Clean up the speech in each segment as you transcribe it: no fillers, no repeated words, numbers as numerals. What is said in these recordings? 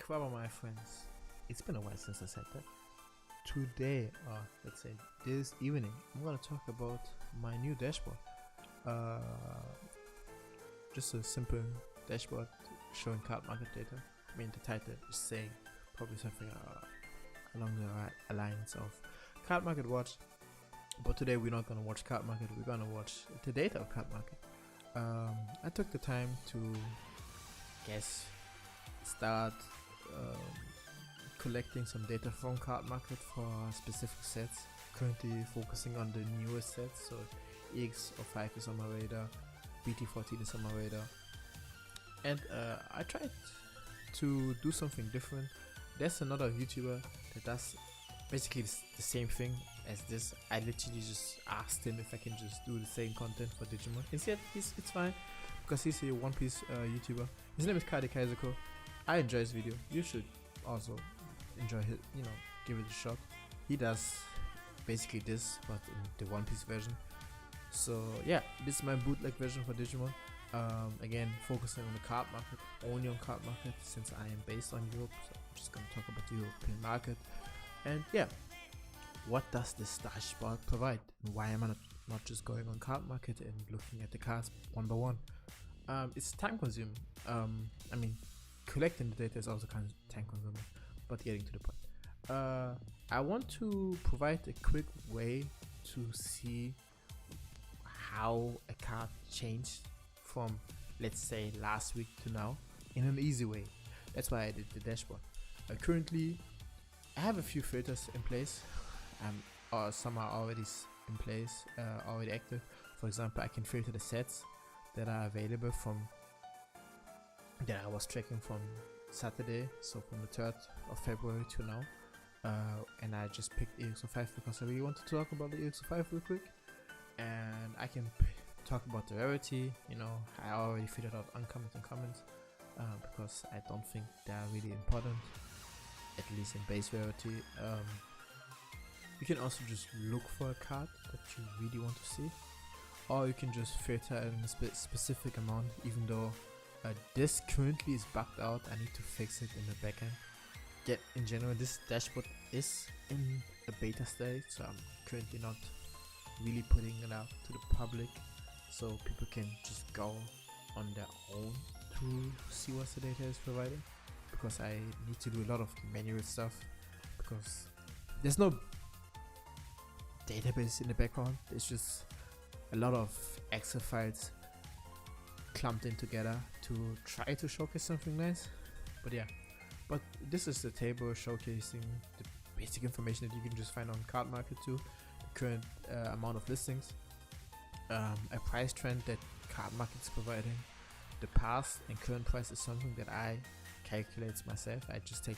Akwaaba, my friends. It's been a while since I said that. Today, or let's say this evening, I'm gonna talk about my new dashboard. Uh, just a simple dashboard showing card market data. I mean, the title is saying probably something along the lines of card market watch. But today we're not gonna watch card market. We're gonna watch the data of card market. I took the time to start collecting some data from card market for specific sets. Currently focusing on the newest sets, so Ex05 is on my radar, BT15 is on my radar, and I tried to do something different. There's another YouTuber that does basically the same thing as this. I literally just asked him if I can just do the same content for Digimon. He said it's fine because he's a One Piece YouTuber. His name is Kaizako. I enjoy his video. You should also enjoy it. Give it a shot. He does basically this, but in the One Piece version. So yeah, this is my bootleg version for Digimon. Again, focusing on the card market, only on card market, since I am based on Europe. So I'm just gonna talk about the European market. And yeah, what does this dashboard provide? Why am I not just going on card market and looking at the cards one by one? It's time consuming. I mean, collecting the data is also kind of time consuming, but getting to the point. I want to provide a quick way to see how a card changed from, let's say, last week to now in an easy way. That's why I did the dashboard. Currently, I have a few filters in place, or some are already in place, already active. For example, I can filter the sets that are available from that I was tracking from Saturday, so from the 3rd of February to now. And I just picked Ex05 because I really want to talk about the Ex05 real quick. And I can talk about the rarity. I already figured out uncommons and commons because I don't think they are really important, at least in base rarity. You can also just look for a card that you really want to see, or you can just filter in a specific amount. Even though this currently is bugged out, I need to fix it in the backend. In general, this dashboard is in a beta state, so I'm currently not really putting it out to the public, so people can just go on their own to see what the data is providing, because I need to do a lot of manual stuff, because there's no database in the background. It's just a lot of Excel files clumped in together to try to showcase something nice. But this is the table showcasing the basic information that you can just find on card market too. The current amount of listings, a price trend that card market is providing. The past and current price is something that I calculate myself. I just take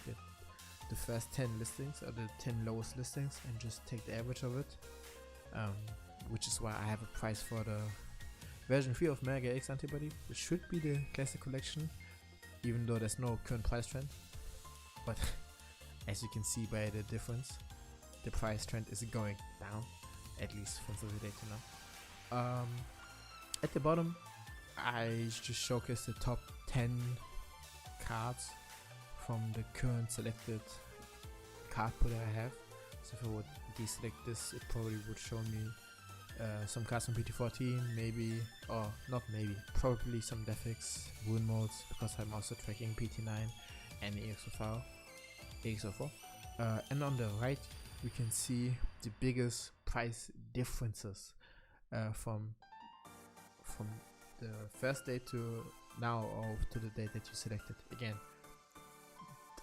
the first 10 listings, or the 10 lowest listings, and just take the average of it, which is why I have a price for the version 3 of Mega X Antibody, which should be the classic collection, even though there's no current price trend. But as you can see by the difference, the price trend is going down, at least from the data now. At the bottom, I just showcase the top 10 cards from the current selected card pool that I have. So if I would deselect this, it probably would show me some cards from BT14, maybe, or not maybe, probably some Defix, Wound modes, because I'm also tracking PT9 and Ex04. And on the right, we can see the biggest price differences from the first day to now, or to the date that you selected. Again,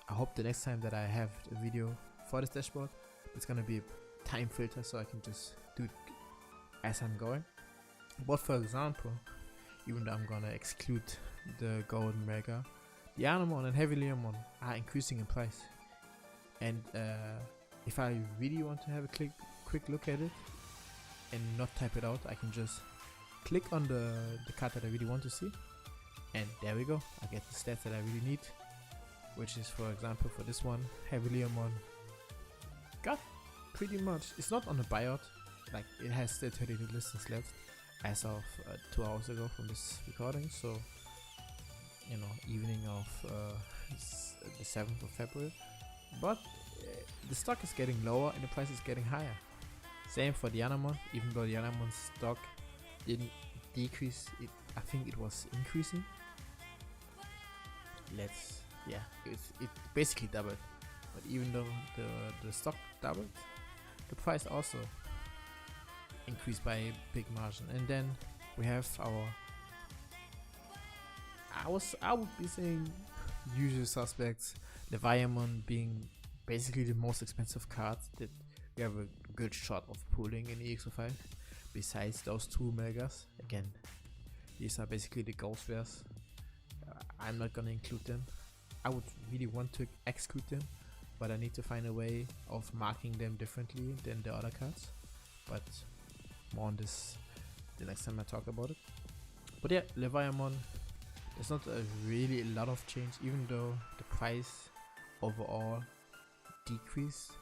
I hope the next time that I have a video for this dashboard, it's gonna be a time filter, so I can just do it as I'm going. But for example, even though I'm gonna exclude the golden mega, the Anamon and heavy Leomon are increasing in price. And if I really want to have a quick look at it and not type it out, I can just click on the card that I really want to see, and there we go. I get the stats that I really need, which is, for example, for this one, heavy Leomon got pretty much, it's not on a buyout, like it has still 32 listings left as of 2 hours ago from this recording. So evening of the 7th of February, but the stock is getting lower and the price is getting higher. Same for the other month, even though the other month's stock didn't decrease, I think it was increasing. It basically doubled, but even though the stock doubled, the price also increased by a big margin. And then we have our, I would be saying, usual suspects, the Diamond being basically the most expensive card that we have a good shot of pulling in Ex05. Besides those two megas, again, these are basically the ghost rares. I'm not gonna include them. I would really want to exclude them, but I need to find a way of marking them differently than the other cards. But more on this the next time I talk about it. But yeah, Leviathan, there's not really a lot of change, even though the price overall decreased.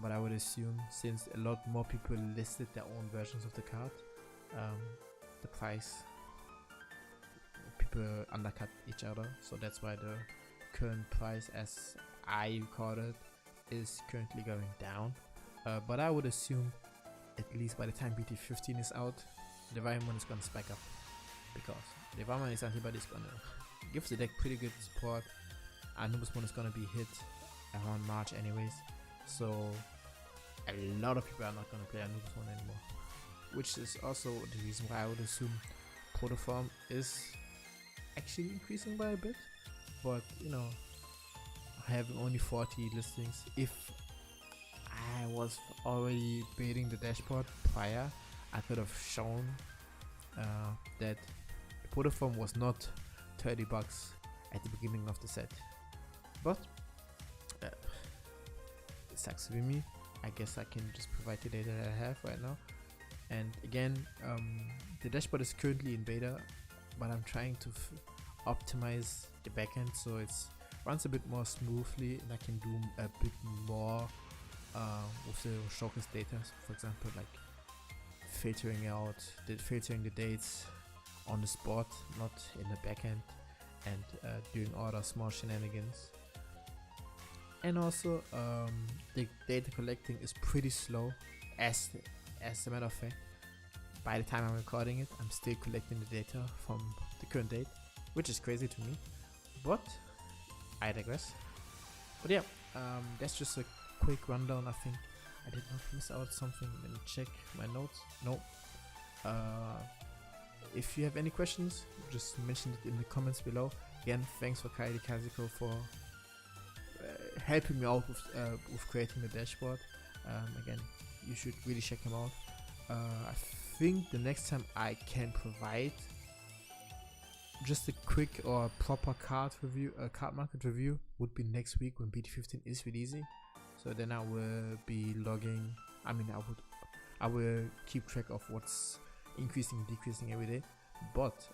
But I would assume, since a lot more people listed their own versions of the card, the price, people undercut each other, so that's why the current price, as I record it, is currently going down. But I would assume, at least by the time BT15 is out, the Diamond is gonna spike up, because the Diamond is antibody is gonna give the deck pretty good support. Anubis one is gonna be hit around March anyways, so a lot of people are not gonna play Anubis one anymore, which is also the reason why I would assume Protoform is actually increasing by a bit. But you know, having only 40 listings, if I was already baiting the dashboard prior, I could have shown that the Protoform was not $30 at the beginning of the set. But it sucks to be me. I guess I can just provide the data that I have right now. And again, the dashboard is currently in beta, but I'm trying to optimize the backend so it runs a bit more smoothly, and I can do a bit more with the showcase data. For example, like filtering the dates on the spot, not in the backend, and doing other small shenanigans. And also, the data collecting is pretty slow. As a matter of fact, by the time I'm recording it, I'm still collecting the data from the current date, which is crazy to me, but I digress. But yeah, that's just a quick rundown. I think I did not miss out something. Let me check my notes. No. If you have any questions, just mention it in the comments below. Again, thanks for Kylie Kazuko for helping me out with creating the dashboard. Again, you should really check him out. I think the next time I can provide just a quick or proper card market review would be next week when BT15 is releasing. So then I will be logging. I will keep track of what's increasing and decreasing every day. But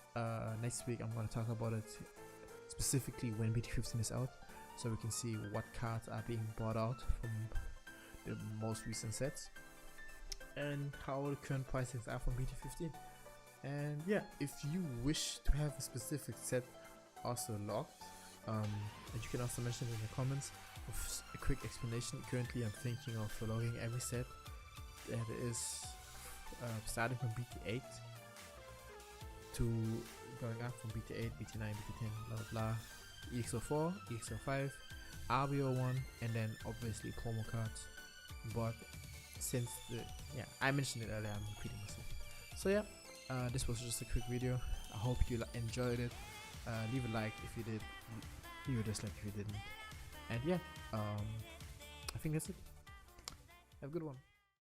next week I'm going to talk about it specifically when BT15 is out, so we can see what cards are being bought out from the most recent sets and how the current pricings are from BT15. And yeah, if you wish to have a specific set also logged, and you can also mention it in the comments with a quick explanation. Currently I'm thinking of logging every set that is starting from BT8 to going up from BT8, BT9, BT10, blah blah blah, Ex04, Ex05, RB01, and then obviously promo cards. But since I mentioned it earlier, I'm repeating myself. So yeah, this was just a quick video. I hope you enjoyed it. Leave a like if you did, leave a dislike if you didn't. And yeah, I think that's it. Have a good one.